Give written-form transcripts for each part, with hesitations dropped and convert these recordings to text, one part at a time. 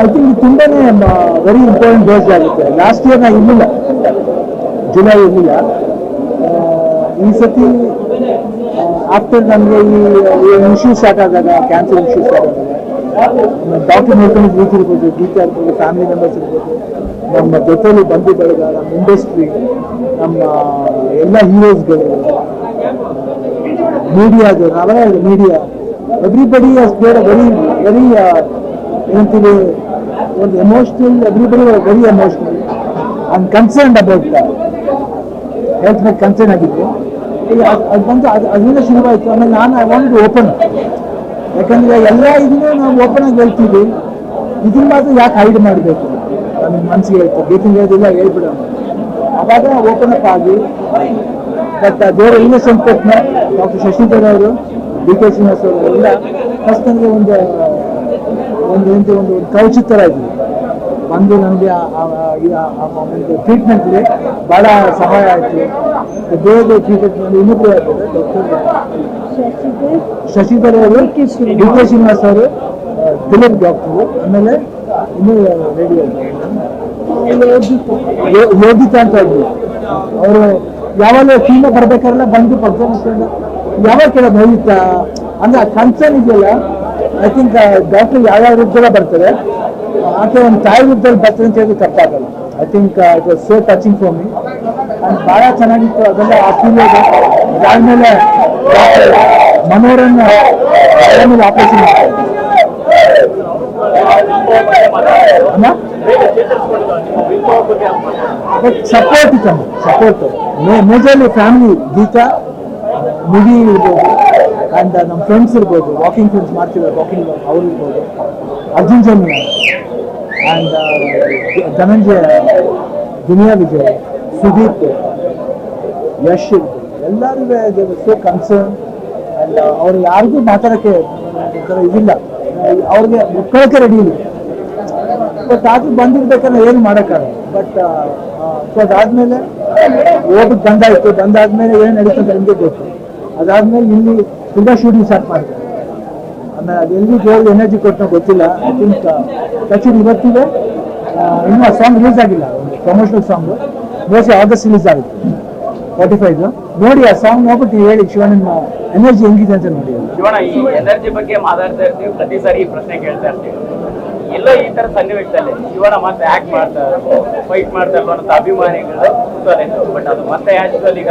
I think ತುಂಬಾನೇ very important days ಆಗುತ್ತೆ. Last year ನಾ ಇರಲಿಲ್ಲ, ಜುಲೈ ಇರಲಿಲ್ಲ. ಈ ಸತಿ ಆಫ್ಟರ್ ನಮಗೆ ಈ ಇಶ್ಯೂ ಸ್ಟಾರ್ಟ್ ಆದಾಗ, ಕ್ಯಾನ್ಸರ್ ಇಶ್ಯೂ ಸ್ಟಾರ್ಟ್ ಆದಾಗ ಡಾಕ್ಟರ್ ನೋಡ್ಕೊಂಡು ರೀತಿ ಇರ್ಬೋದು, ಗೀತಾ ಇರ್ಬೋದು, ಫ್ಯಾಮಿಲಿ ಮೆಂಬರ್ಸ್ ಇರ್ಬೋದು, ನಮ್ಮ ಜೊತೆಯಲ್ಲಿ ಬಂದು ಬೆಳೆದ ನಮ್ಮ ಇಂಡಸ್ಟ್ರಿ, ನಮ್ಮ ಎಲ್ಲ ಹೀರೋಸ್ಗಳು, ಮೀಡಿಯಾದವರು, ನಾವೇ media, everybody has played a very ಏನಂತೀವಿ, ಒಂದು emotional, everybody very emotional and concerned about health ಮೇಲೆ ಕನ್ಸರ್ನ್ ಆಗಿದ್ದು. ಅದು ಬಂದು ಅದರಿಂದ ಶುರುವಾಯಿತು. ಆಮೇಲೆ ನಾನು ಐ ವಾಂಟ್ ಟು ಓಪನ್, ಯಾಕಂದರೆ ಎಲ್ಲ ಇದನ್ನು ನಾವು ಓಪನ್ ಆಗಿ ಹೇಳ್ತೀವಿ, ಇದನ್ನ ಮಾತ್ರ ಯಾಕೆ ಹೈಡ್ ಮಾಡಬೇಕು, ನನ್ನ ಮನಸ್ಸಿಗೆ ಹೇಳ್ತು, ಬೇಕಿಂಗ್ ಹೇಳೋದಿಲ್ಲ, ಹೇಳ್ಬಿಡೋಣ. ಆವಾಗ ಓಪನ್ ಅಪ್ ಆಗಿ, ಬಟ್ ದೇವರ ಇನ್ನೊಂದು ಕೊಟ್ಟನ ಡಾಕ್ಟರ್ ಶಶಿಧರ್ ಅವರು, ಡಿ ಕೆ ಶ್ರೀನಿವಾಸ್ ಅವರು ಎಲ್ಲ ಫಸ್ಟ್ ನನಗೆ ಒಂದು ಕೌಚಿತ್ ಥರ ಇದ್ವಿ, ಬಂದು ನನಗೆ ಒಂದು ಟ್ರೀಟ್ಮೆಂಟ್ಗೆ ಭಾಳ ಸಹಾಯ ಆಯಿತು. ಬೇರೆ ಟ್ರೀಟ್ಮೆಂಟ್ ಮಾಡಿ ಇನ್ನೊಬ್ಬರು ಆಗ್ತದೆ ಡಾಕ್ಟರ್ ಶಶಿಧರ್ ಅವರು, ಡಿ ಕೆ ಶ್ರೀನಿವಾಸ್ ಅವರು, ದಿಲೀಪ್ ಡಾಕ್ಟರು, ಆಮೇಲೆ ಇನ್ನೂ ರೇಡಿಯೋ ಯೋಗಿತಾ ಅಂತ ಇದ್ವಿ. ಅವರು ಯಾವಾಗ ಟೀಮ ಬರ್ಬೇಕಾರೆಲ್ಲ ಬಂದು ಪಕ್ಷ ಮಾಡ್ಕೊಂಡು ಯಾವಾಗ ಕೇಳೋದು ಹೋಗಿತ್ತಾ ಅಂದ್ರೆ ಕನ್ಸರ್ನ್ ಇದೆಯಲ್ಲ. ಐ ಥಿಂಕ್ ಡಾಕ್ಟರ್ ಯಾವ್ಯಾವ ರೂಪದಲ್ಲ ಬರ್ತಾರೆ, ಆಕೆ ಒಂದು ತಾಯಿ ರೂಪದಲ್ಲಿ ಬರ್ತಾರೆ ಅಂತ ಹೇಳಿ ತಪ್ಪಾಗಲ್ಲ. I think it was so touching for me and ಭಾಳ ಚೆನ್ನಾಗಿತ್ತು ಅದೆಲ್ಲ. ಆ ಫೀಲಿಂಗ್ ಅದಾದಮೇಲೆ ಮನೋರನ್ನ ಆಪರೇಷನ್ ಮಾಡ್ತಾರೆ. ಸಪೋರ್ಟ್ ಇತ್ತಮ್ಮ, ಸಪೋರ್ಟ್ ಮೇಜರ್ಲಿ ಫ್ಯಾಮಿಲಿ, ಗೀತಾ, ಮುಡಿ ಇರ್ಬೋದು, ಆ್ಯಂಡ್ ನಮ್ಮ ಫ್ರೆಂಡ್ಸ್ ಇರ್ಬೋದು, ವಾಕಿಂಗ್ ಫ್ರೆಂಡ್ಸ್ ಮಾಡ್ತಿದ್ದಾರೆ, ವಾಕಿಂಗ್ ಅವ್ರು ಇರ್ಬೋದು, ಅರ್ಜುನ್ ಜನ್ಯ ಆ್ಯಂಡ್ ಧನಂಜಯ, ದುನಿಯಾ ವಿಜಯ್, ಸುದೀಪ್, ಯಶ್ ಇರ್ಬೋದು, ಎಲ್ಲರಿಗೂ ಸೋ ಕನ್ಸರ್ನ್. ಆ್ಯಂಡ್ ಅವ್ರು ಯಾರಿಗೂ ಮಾತಾಡೋಕ್ಕೆ ಇದಿಲ್ಲ, ಅವ್ರಿಗೆ ಒಪ್ಕೊಳ್ಳೋಕ್ಕೆ ರೆಡಿ ಇಲ್ಲ. ಬಟ್ ಆದ್ರೂ ಬಂದಿರ್ಬೇಕಾದ್ರೆ ಏನು ಮಾಡೋಕ್ಕಾಗಲ್ಲ. ಬಟ್ ಸೊ ಅದಾದಮೇಲೆ ಓದಕ್ಕೆ ಬಂದಾದ್ಮೇಲೆ ಏನು ನಡೀತದೆ ನಿಮಗೆ ಗೊತ್ತು. ಅದಾದಮೇಲೆ ಇಲ್ಲಿ ತುಂಬ ಶೂಟಿಂಗ್ ಸ್ಟಾರ್ಟ್ ಮಾಡ್ತಾರೆ. ಆಮೇಲೆ ಅದು ಎಲ್ಲಿ ದೇವ್ರಿಗೆ ಎನರ್ಜಿ ಕೊಟ್ಟನೋ ಗೊತ್ತಿಲ್ಲ. ಐ ಥಿಂಕ್ ಟಚ್ ಇವತ್ತಿದೆ, ಇನ್ನೂ ಆ ಸಾಂಗ್ ರಿಲೀಸ್ ಆಗಿಲ್ಲ, ಒಂದು promotional song mostly August release ಆಗುತ್ತೆ 45. ನೋಡಿ ಆ ಸಾಂಗ್ ನೋಡ್ಬಿಟ್ಟು ಹೇಳಿ ಶಿವಣ್ಣ ಎನರ್ಜಿ ಹೆಂಗಿದೆ ಅಂತ ನೋಡಿ. ಶಿವಣ್ಣ, ಈ ಎನರ್ಜಿ ಬಗ್ಗೆ ಮಾತಾಡ್ತಾ ಇರ್ತೀವಿ, ಪ್ರತಿ ಸಾರಿ ಈ ಪ್ರಶ್ನೆ ಕೇಳ್ತಾ ಇರ್ತೀವಿ. ಎಲ್ಲೋ ಈ ತರ ಸನ್ನಿವೇಶದಲ್ಲಿ ಶಿವಣ್ಣ ಮತ್ತೆ ಆಕ್ಟ್ ಮಾಡ್ತಾರೆ, ಫೈಟ್ ಮಾಡ್ತಾ ಇಲ್ವ ಅನ್ನೋ ಅಭಿಮಾನಿಗಳು ಇತ್ತು. ಬಟ್ ಅದು ಮತ್ತೆ ಆಕ್ಚುಲಿ ಈಗ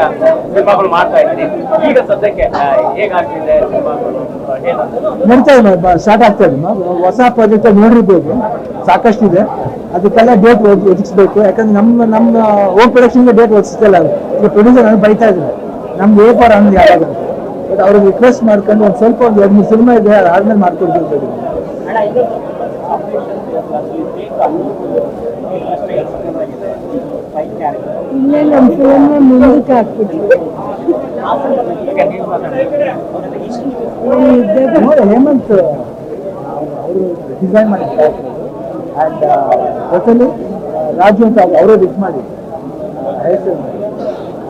ಸಿನಿಮಾಗಳು ಮಾಡ್ತಾ ಇದ್ದೀನಿ. ಈಗ ಸದ್ಯಕ್ಕೆ ಹೇಗಾಗ್ತಿದೆ ಸಿನಿಮಾಗಳು? ನೋಡ್ತಾ ಇದೆ, ಸ್ಟಾರ್ಟ್ ಆಗ್ತಾ ಇದೆ. ಹೊಸ ಪ್ರಾಜೆಕ್ಟ್ ನೋಡಿರ್ಬೋದು, ಸಾಕಷ್ಟಿದೆ. ಅದಕ್ಕೆಲ್ಲ ಡೇಟ್ ಒದಗಿಸ್ಬೇಕು. ಯಾಕಂದ್ರೆ ನಮ್ಮ ಓನ್ ಪ್ರೊಡಕ್ಷನ್ಗೆ ಡೇಟ್ ಒದಗಿಸ್ತಿಲ್ಲ. ಈಗ ಪ್ರೊಡ್ಯೂಸರ್ ನನಗೆ ಬೈತಾ ಇದ್ದಾರೆ, ನಮ್ಗೆ A4 ಅನ್ನೋದು ಯಾವಾಗ. ಬಟ್ ಅವ್ರಿಗೆ ರಿಕ್ವೆಸ್ಟ್ ಮಾಡ್ಕೊಂಡು ಒಂದು ಸ್ವಲ್ಪ 2-3 ಸಿನಿಮಾ ಇದೆ, ಅದಾದ್ಮೇಲೆ ಮಾಡ್ಕೊಡ್ತೀವಿ. ಇಲ್ಲೇ ನಮ್ಮ ಫಿಲಮ್ ಮುಂದಕ್ಕೆ ಹಾಕ್ಬಿಟ್ರು. ಹೇಮಂತ್ ಅವರು ಡಿಸೈನ್ ಮಾಡಿದ್ದಾರೆ ಆ್ಯಂಡ್ ಜೊತೆಲಿ ರಾಜು ಅಂತ ಅವರೇ ಬಿಟ್ ಮಾಡಿ ಹೆಸರು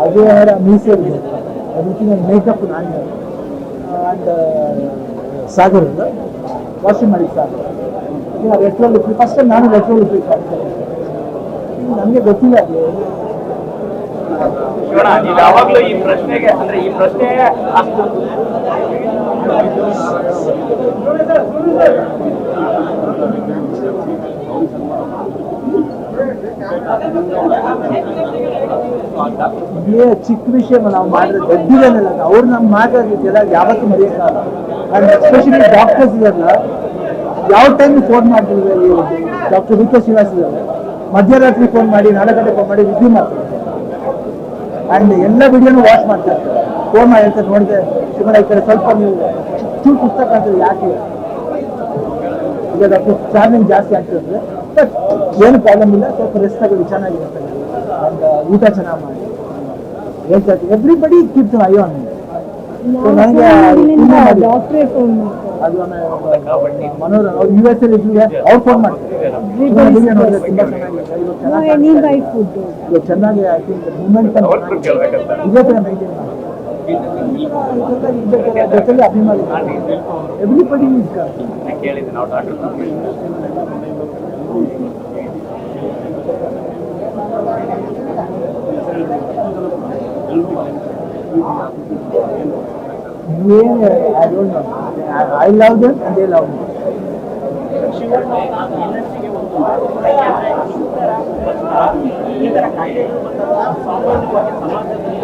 ಅದೇ ಅವರ ಮೀಸೆ ಅದಕ್ಕೆ ಮೇಕಪ್ ನಾನು ಆ್ಯಂಡ್ ಸಾಗರ್ ವಾಷಿಂಗ್ ಮಾಡಿ ಸಾಗರ್. ಈಗ ರೆಟ್ರೋಲ್ ಫಸ್ಟ್ ಟೈಮ್ ನಾನು ರೆಟ್ರೋಲ್ ನನಗೆ ಗೊತ್ತಿಲ್ಲ. ನೀವು ಯಾವಾಗಲೂ ಈ ಪ್ರಶ್ನೆಗೆ ಅಂದ್ರೆ ಈ ಪ್ರಶ್ನೆ ಚಿಕ್ಕ ವಿಷಯ ನಾವು ಮಾಡಿದ್ರೆ ದೊಡ್ಡದೇನಲ್ಲ, ಅವ್ರು ನಮ್ಮ ಮಾತಾಡಿದ್ದೆಲ್ಲ ಯಾವತ್ತೂ ಮರೆಯೋಕ್ಕಾಗಲ್ಲ. ಆ್ಯಂಡ್ ಎಸ್ಪೆಷಲಿ ಡಾಕ್ಟರ್ಸ್ ಇದೆಲ್ಲ ಯಾವ ಟೈಮ್ ಫೋನ್ ಮಾಡ್ತಿದ್ದಾರೆ. ಡಾಕ್ಟರ್ ಡಿ ಕೆ ಶ್ರೀನಿವಾಸ್ ಇದ್ದಾರೆ, ಮಧ್ಯರಾತ್ರಿ ಫೋನ್ ಮಾಡಿ, 4 ಗಂಟೆ ಫೋನ್ ಮಾಡಿ ರಿವ್ಯೂ ಮಾಡ್ತಾರೆ. ಆ್ಯಂಡ್ ಎಲ್ಲ ವಿಡಿಯೋನು ವಾಚ್ ಮಾಡ್ತಾ ಇರ್ತಾರೆ. ಫೋನ್ ಮಾಡಿ ಹೇಳ್ತಾರೆ, ನೋಡಿದೆ ಶಿವಣ್ಣ ಈ ಕಡೆ ಸ್ವಲ್ಪ ನೀವು ಚೂರು ಪುಸ್ತಕ ಅಂತಾರೆ, ಯಾಕೆ ಈಗ ಡಾಕ್ಟರ್ ಚಾರ್ಜಿಂಗ್ ಜಾಸ್ತಿ ಆಗ್ತಿದ್ರೆ. ಬಟ್ ಏನು ಪ್ರಾಬ್ಲಮ್ ಇಲ್ಲ, ಸ್ವಲ್ಪ ರೆಸ್ಟ್ ಆಗೋದು ಚೆನ್ನಾಗಿರುತ್ತೆ. ಆ್ಯಂಡ್ ಊಟ ಚೆನ್ನಾಗಿ ಮಾಡಿ ಹೇಳ್ತಾ ಇರ್ತೀವಿ. ಎವ್ರಿಬಡಿ ಕೀಪ್ಸ್ ಅಯ್ಯೋ ನನಗೆ ಡಾಕ್ಟ್ರೇ ಫೋನ್ ಅದು ಮನೋರ ಅವ್ರು US ಅಲ್ಲಿ ಇದ್ರಿಗೆ ಅವ್ರು ಫೋನ್ ಮಾಡ್ತಾರೆ. ಚೆನ್ನಾಗಿ ಐ ಥಿಂಕ್ ಮೂಮೆಂಟ್ ಇದೇ ಥರ ಮೈಂಟೈನ್ ಮಾಡಿ ಜೊತೆಲಿ ಅಭಿಮಾನಿ ಎವ್ರಿಬಡಿ ಕೇಳಿದ್ದೆ ನಾವು doctor I don't know. I love them and they love me. Shivanna ಇಂಡಸ್ಟ್ರಿಗೆ ಒಂದು ಯಾಕೆಂದ್ರೆ ಈ ತರ ಕಾಯಿಲೆಗಳು ಬಂದಾಗ ಸಾಮಾನ್ಯವಾಗಿ ಸಮಾಜದಲ್ಲಿ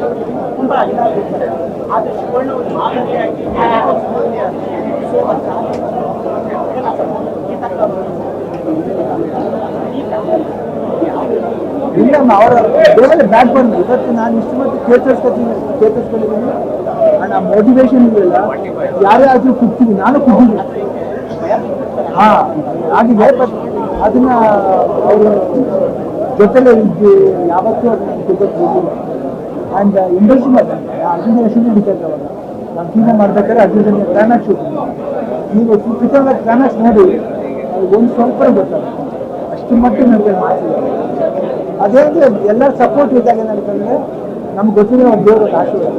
ತುಂಬಾ ಇದಾಗಿರ್ತಾರೆ. ಆದ್ರೆ ಶಿವಣ್ಣ ಒಂದು ಮಾದರಿಯಾಗಿ ಇಲ್ಲ ಅವರ ದೇವರೇ ಬ್ಯಾಕ್ ಬಂದು ಇವತ್ತು ನಾನು ಇಷ್ಟು ಮತ್ತು ಚೇತರಿಸ್ಕೊಂಡಿದ್ದೀನಿ ಆ ಮೋಟಿವೇಶನ್ ಇದೆಯಲ್ಲ ಯಾರೇ ಆದರೂ ಕುಗ್ತೀವಿ, ನಾನು ಕುಗ್ಗಿದ್ದೀನಿ. ಆಗಿದೆ. ಬಟ್ ಅದನ್ನ ಅವರು ಜೊತೆಲೇ ಇದ್ದು ಯಾವತ್ತೂ ಅದನ್ನ ಕುಗ್ಗಕ್ಕೆ ಹೋಗಿಲ್ಲ. ಆ್ಯಂಡ್ ಇಂಡಸ್ಟ್ರಿ ಅರ್ಜುನ ಶೂಟಿಂಗ್ ಹಿಡಿತಾರೆ ಅವಾಗ ನಾನು ಸಿನಿಮಾ ಮಾಡ್ಬೇಕಾದ್ರೆ ಅರ್ಜುನ ಕ್ಲೈಮ್ಯಾಕ್ಸ್ ಶೂಟಿಂಗ್ ನೀವು ಪಿಕ್ಚರ್ ಕ್ಲೈಮ್ಯಾಕ್ಸ್ ನೋಡಿ ಒಂದು ಸ್ವಲ್ಪ ಗೊತ್ತಾಗುತ್ತೆ. ಅಷ್ಟು ಮಟ್ಟಿಗೆ ನನಗೆ ಮಾಡ್ತಿದ್ದಾರೆ. ಅದೇ ಎಲ್ಲರ ಸಪೋರ್ಟ್ ಇದ್ದಾಗ ಏನಂತಂದರೆ ನಮ್ಗೆ ಗೊತ್ತಿರೋ ಒಂದು ದೇವರ ಆಶೀರ್ವಾದ.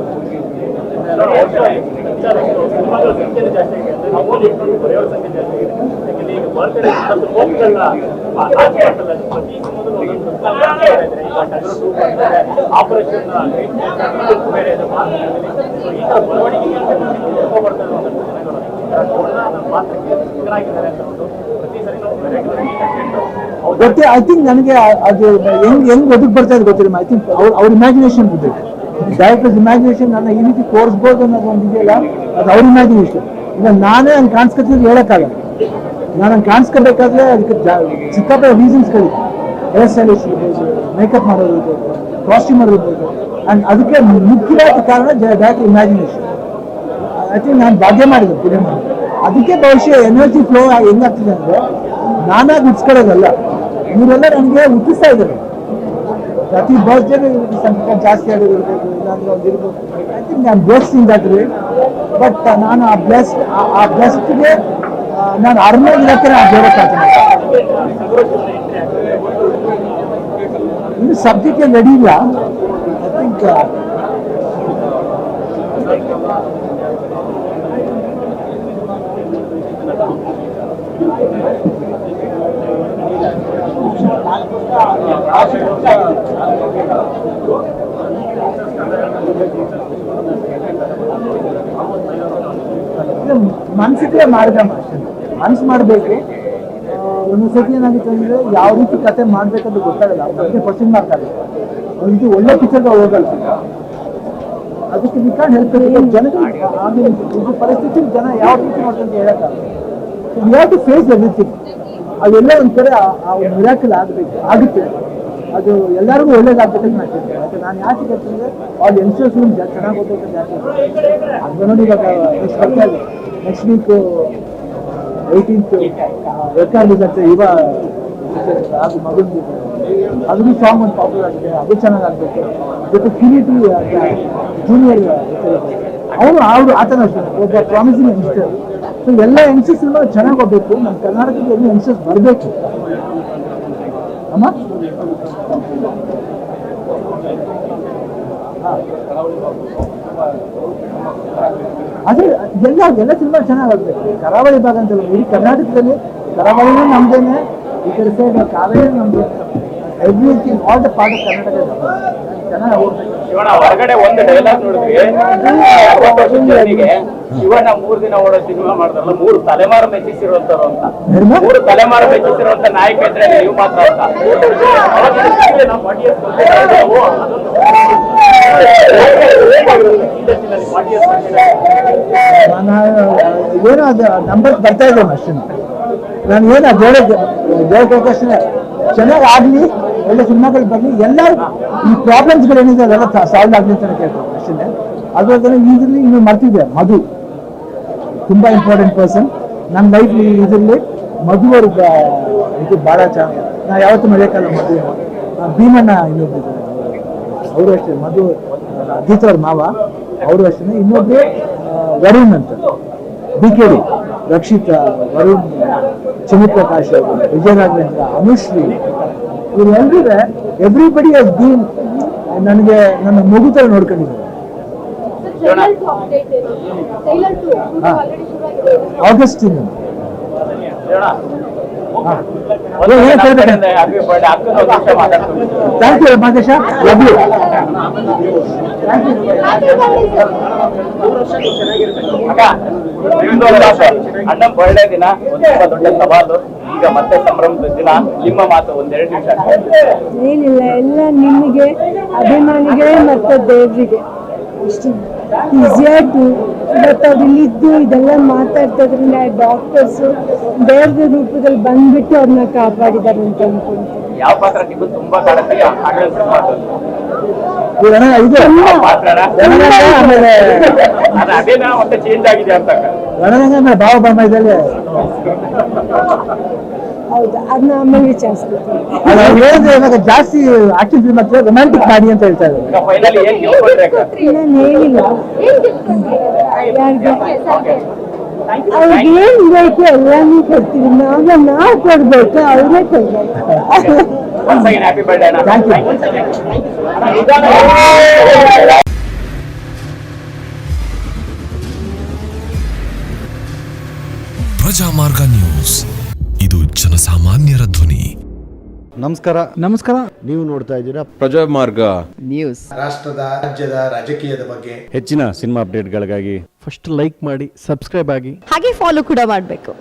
ಗೊತ್ತೇ ಐ ಥಿಂಕ್ ನನಗೆ ಅದು ಹೆಂಗ್ ಒದಗಿ ಬರ್ತಾ ಇದೆ ಗೊತ್ತಿಲ್ಲ. ಐ ಥಿಂಕ್ ಅವ್ರ ಇಮ್ಯಾಜಿನೇಷನ್ ಇರಬೇಕು. ಡೈರೆಕ್ಟರ್ಸ್ ಇಮ್ಯಾಜಿನೇಷನ್ ನನ್ನ ಈ ರೀತಿ ತೋರಿಸ್ಬೋದು ಅನ್ನೋದು ಒಂದು ಇದೆಯಲ್ಲ, ಅದು ಅವ್ರ ಇಮ್ಯಾಜಿನೇಷನ್. ಈಗ ನಾನೇ ಹಂಗೆ ಕಾಣಿಸ್ಕೊತಿದ್ರೆ ಹೇಳೋಕ್ಕಾಗಲ್ಲ. ನಾನು ಹಂಗೆ ಕಾಣಿಸ್ಕೋಬೇಕಾದ್ರೆ ಅದಕ್ಕೆ ಸಿಕ್ಕಾಪಟ್ಟೆ ರೀಸನ್ಸ್ಗಳಿದೆ. ಹೇರ್ ಸ್ಟೈಲಿಸ್ಟ್ ಇರ್ಬೋದು, ಮೇಕಪ್ ಮಾಡೋದು ಇರ್ಬೋದು, ಕಾಸ್ಟ್ಯೂಮರ್ ಇರ್ಬೋದು. ಆ್ಯಂಡ್ ಅದಕ್ಕೆ ಮುಖ್ಯವಾದ ಕಾರಣ ಡೈರೆಕ್ಟ್ ಇಮ್ಯಾಜಿನೇಷನ್. ಐ ಥಿಂಕ್ ನಾನು ಭಾಗ್ಯ ಮಾಡಿದೆ ಫಿಲಿಮ್. ಅದಕ್ಕೆ ಬಹುಶಃ ಎನರ್ಜಿ ಫ್ಲೋ ಹೆಂಗಾಗ್ತಿದೆ ಅಂದರೆ ನಾನಾಗಿ ಉತ್ಸ್ಕೊಳ್ಳೋದಲ್ಲ, ಇವರೆಲ್ಲ ನನಗೆ ಹುಟ್ಟಿಸ್ತಾ ಇದ್ದಾರೆ. ಪ್ರತಿ ಬರ್ತ್ಡೇಗೆ ಸಂಖ್ಯೆ ಜಾಸ್ತಿ ಆಗಿರ್ಬೇಕು, ಇಲ್ಲಾಂದ್ರೆ ಒಂದು ಇರ್ಬೋದು. ಐ ಥಿಂಕ್ ನಾನು blessed in that way. But ನಾನು ಆ ಬ್ಲೆಸ್ಡ್ಗೆ ನಾನು ಅರ್ಮಾಗಿರೋಕ್ಕೆ ನಾನು ಬೇರೆ ಪ್ರಾರ್ಥನೆ. ಇನ್ನು ಸಬ್ಜೆಕ್ಟ್ ರೆಡಿ ಇಲ್ಲ. ಐ ಥಿಂಕ್ ಮನ್ಸಿಗೆ ಮಾಡಿದಮ್ಮ ಅಷ್ಟೇ. ಮನ್ಸು ಮಾಡಬೇಕು. ಒಂದೊಂದ್ಸತಿ ಏನಾಗುತ್ತೆ ಅಂದರೆ ಯಾವ ರೀತಿ ಕತೆ ಮಾಡಬೇಕಂತ ಗೊತ್ತಾಗಲ್ಲ. ನಮಗೆ ಕ್ವಶನ್ ಮಾಡ್ತಾರೆ. ಒಂದು ರೀತಿ ಒಳ್ಳೆ ಪಿಕ್ಚರ್ಗೆ ಹೋಗಲ್ಲ. ಅದಕ್ಕೆ ವಿ ಕ್ಯಾನ್ ಹೆಲ್ಪ್ ಜನಗಳಿಗೆ ಆಮೇಲೆ ಇದು ಪರಿಸ್ಥಿತಿ ಜನ ಯಾವ ರೀತಿ ಮಾಡ್ತಾರೆ ಹೇಳೋಕ್ಕಾಗಲ್ಲ. We have to face everything. ಅದೆಲ್ಲ ಒಂದು ಕಡೆ ಆ ಮಿರಾಕಲ್ ಆಗುತ್ತೆ. ಅದು ಎಲ್ಲರಿಗೂ ಒಳ್ಳೇದಾಗಬೇಕಂತ ನಾನು ಹೇಳ್ತೀನಿ. ಯಾಕೆ ನಾನು ಯಾಕೆ ಹೇಳ್ತೀನಿ ಅವ್ರು ಯಂಗ್ಸ್ಟರ್ಸ್ ಚೆನ್ನಾಗಿ ಓದಬೇಕಂತ ಯಾಕೆ ಅದು ನೋಡಿ. ಇವಾಗ ನೆಕ್ಸ್ಟ್ ಬರ್ತಾ ಇದೆ, ನೆಕ್ಸ್ಟ್ ವೀಕು 18th ರೆಕಾರ್ಡ್ ಅಂತ ಅದು ಮಗನಿಗೆ ಅದನ್ನು ಸಾಂಗ್ ಒಂದು ಪಾಪ್ಯುಲರ್ ಆಗಿದೆ. ಅದು ಚೆನ್ನಾಗಾಗಬೇಕು. ಜೊತೆ ಕಿರಿಟಿ ಜೂನಿಯರ್ ಅವರು ಆ ಥರ ಒಬ್ಬ ಪ್ರಾಮಿಸಿಂಗ್ ಯಂಗ್ಸ್ಟರ್. ಸೊ ಎಲ್ಲ ಯಂಗ್ಸ್ಟರ್ಸ್ ಚೆನ್ನಾಗಿ ಹೋಗ್ಬೇಕು. ನಮ್ಮ ಕರ್ನಾಟಕದಲ್ಲಿ ಎಲ್ಲ ಯಂಗ್ಸ್ಟರ್ಸ್ ಬರಬೇಕು ಅಮ್ಮ. ಅದೇ ಎಲ್ಲ ಸಿನಿಮಾ ಚೆನ್ನಾಗಾಗಬೇಕು. ಕರಾವಳಿ ಭಾಗ ಅಂತಲ್ಲ, ಇಡೀ ಕರ್ನಾಟಕದಲ್ಲಿ ಕರಾವಳಿನೂ ನಮ್ದೇನೆ, ಈ ಕಡೆ ಸೈಡ್ ಕಾವೇರಿ ನಮ್ದು. Everything all the part of Karnataka ಚೆನ್ನಾಗಿ ಹೋಗ್ಬೇಕು. ಶಿವಣ್ಣ ಹೊರಗಡೆ ಒಂದು ಡೈಲಾಗ್ ನೋಡಿದ್ವಿ, 60 ವರ್ಷದ ಜರ್ನಿಗೆ ಶಿವಣ್ಣ 3 ದಿನ ಓಡೋ ಸಿನಿಮಾ ಮಾಡಿದ್ರಲ್ಲ, 3 ತಲೆಮಾರು ಮೆಚ್ಚಿಸಿರುವಂತವ್ರು ಅಂತ. 3 ತಲೆಮಾರು ಮೆಚ್ಚಿಸಿರುವಂತ ನಾಯಕ ಇದ್ರೆ ನೀವು ಮಾತ್ರ ಅಂತ. ಏನೋ ಅದು ನಂಬರ್ ಬರ್ತಾ ಇದೆ ಅಷ್ಟೇ. ನಾನು ಏನು ದೇವ ಪ್ರಕಾಶನ ಚೆನ್ನಾಗಿ ಆಗಲಿ, ಒಳ್ಳೆ ಸಿನಿಮಾಗಳು ಬರಲಿ, ಎಲ್ಲರೂ ಈ ಪ್ರಾಬ್ಲಮ್ಸ್ಗಳೇನಿದೆ ಅದೆಲ್ಲ ಸಾಲ್ವ್ ಆಗಲಿ ಅಂತ ಕೇಳ್ತಾರೆ ಅಷ್ಟೇ. ಅದ್ರ ಇದರಲ್ಲಿ ಇನ್ನು ಮರ್ತಿದ್ದೆ, ಮಧು ತುಂಬ ಇಂಪಾರ್ಟೆಂಟ್ ಪರ್ಸನ್ ನನ್ನ ಲೈಫ್. ಇದರಲ್ಲಿ ಮಧು ಅವ್ರಿಗೆ ಇದು ಭಾಳ ಚೆನ್ನಾಗಿ ನಾ ಯಾವತ್ತೂ ಮರೆಯೋಕ್ಕಲ್ಲ. ಮಧು ಭೀಮಣ್ಣ ಇನ್ನೊಬ್ರು ಅವರು ಅಷ್ಟೇ, ಮಧು ಅಜಿತ್ ಅವ್ರ ಮಾವ ಅವರು ಅಷ್ಟೇ. ಇನ್ನೊಬ್ರು ವರುಣ್ ಅಂತ, BKD ರಕ್ಷಿತ್, ವರುಣ್, ಚಿನ್ನಿಪ್ರಕಾಶ್ ಅವರು, ವಿಜಯರಾಘವೇಂದ್ರ, ಅನುಶ್ರೀ, ಇವರೆಲ್ಲರೂ ಎವ್ರಿಬಡಿ ಹ್ಯಾಸ್ ಬೀನ್ ನನಗೆ ನನ್ನ ಮಗು ಥರ ನೋಡ್ಕೊಂಡಿದ್ದಾರೆ. ಆಗಸ್ಟ್ ಇಂದ ಹ್ಯಾಪಿ ಬರ್ಡೇ ಅಕ್ಕನ ಒಂದು ನಿಮಿಷ ಮಾತಾಡ್ತೀನಿ. Thank you Madesha, love you. ಅಕ್ಕ, ನಿಮ್ದು ಒಂದು ಆಸೆ. ಅಣ್ಣನ ಬರ್ಡೇ ದಿನ ಒಂದು ತುಂಬಾ ದೊಡ್ಡ ಸವಾಲು, ಈಗ ಮತ್ತೆ ಸಂಭ್ರಮದ ದಿನ, ನಿಮ್ಮ ಮಾತು ಒಂದೆರಡು ನಿಮಿಷ. ಏನಿಲ್ಲ, ಎಲ್ಲ ನಿಮಗೆ ಅಭಿಮಾನಿಗೆ ಮತ್ತು ದೇವರಿಗೆ ಇಷ್ಟು ಈಸಿಯಾಗಿ ಇವತ್ತು ಅವ್ರು ಇಲ್ಲಿದ್ದು ಇದೆಲ್ಲ ಮಾತಾಡ್ತಾ ಇದ್ರಿಂದ ಡಾಕ್ಟರ್ಸು ದೇವ್ರದ ರೂಪದಲ್ಲಿ ಬಂದ್ಬಿಟ್ಟು ಅವ್ರನ್ನ ಕಾಪಾಡಿದ್ದಾರೆ ಅಂತ ಅನ್ಕೊಂತೀನಿ. ಯಾವ ಪಾತ್ರ ನಿಮ್ಗೆ ತುಂಬಾ ಕಾಡುತ್ತೆ? ಅಣ್ಣನ ಸಿನಿಮಾದಲ್ಲಿ ಇದು ಪಾತ್ರನ? ಆಮೇಲೆ ಅದೇನಾ ಮತ್ತೆ ಚೇಂಜ್ ಆಗಿದೆ ಅಂತ ಅಕ್ಕ? ರಣರಂಗ ಭಾವ ಬೊಮ್ಮಾಯಿದಲ್ಲಿ ಹೌದಾ, ಅದನ್ನ ಆಮೇಲೆ ವಿಚಾರಿಸ್ತೀನಿ. ಹೇಳಿದ್ರೆ ಇವಾಗ ಜಾಸ್ತಿ ಆಕ್ಟಿವ್ ಫಿಲ್ಮ್ ಹತ್ರ ರೊಮ್ಯಾಂಟಿಕ್ ಮಾಡಿ ಅಂತ ಹೇಳ್ತಾ ಇದ್ದಾರೆ. ಈಗ ಫೈನಲ್ ಏನ್ ಕೇಳ್ಕೊಂಡ್ರೆ ಅಕ್ಕ? ನಾನು ಹೇಳಿಲ್ಲ ಯಾರಿಗೆ, ಅವ್ರಿಗೆ ಏನ್ ಬೇಕು ಎಲ್ಲಾನು ಕೊಡ್ತೀವಿ, ನಾವು ಕೊಡ್ಬೇಕು, ಅವರೇ ಕೊಡ್ಬೇಕು. Once again, happy birthday, Anna. Thank you. Prajamarga news, ಇದು ಜನಸಾಮಾನ್ಯರ ಧ್ವನಿ. ನಮಸ್ಕಾರ. ನೀವು ನೋಡ್ತಾ ಇದ್ದೀರಾ ಪ್ರಜಾಮಾರ್ಗ ನ್ಯೂಸ್. ರಾಷ್ಟ್ರದ ರಾಜ್ಯದ ರಾಜಕೀಯದ ಬಗ್ಗೆ ಹೆಚ್ಚಿನ ಸಿನಿಮಾ ಅಪ್ಡೇಟ್ಗಳಿಗಾಗಿ ಫಸ್ಟ್ ಲೈಕ್ ಮಾಡಿ, ಸಬ್ಸ್ಕ್ರೈಬ್ ಆಗಿ, ಹಾಗೆ ಫಾಲೋ ಕೂಡ ಮಾಡಬೇಕು.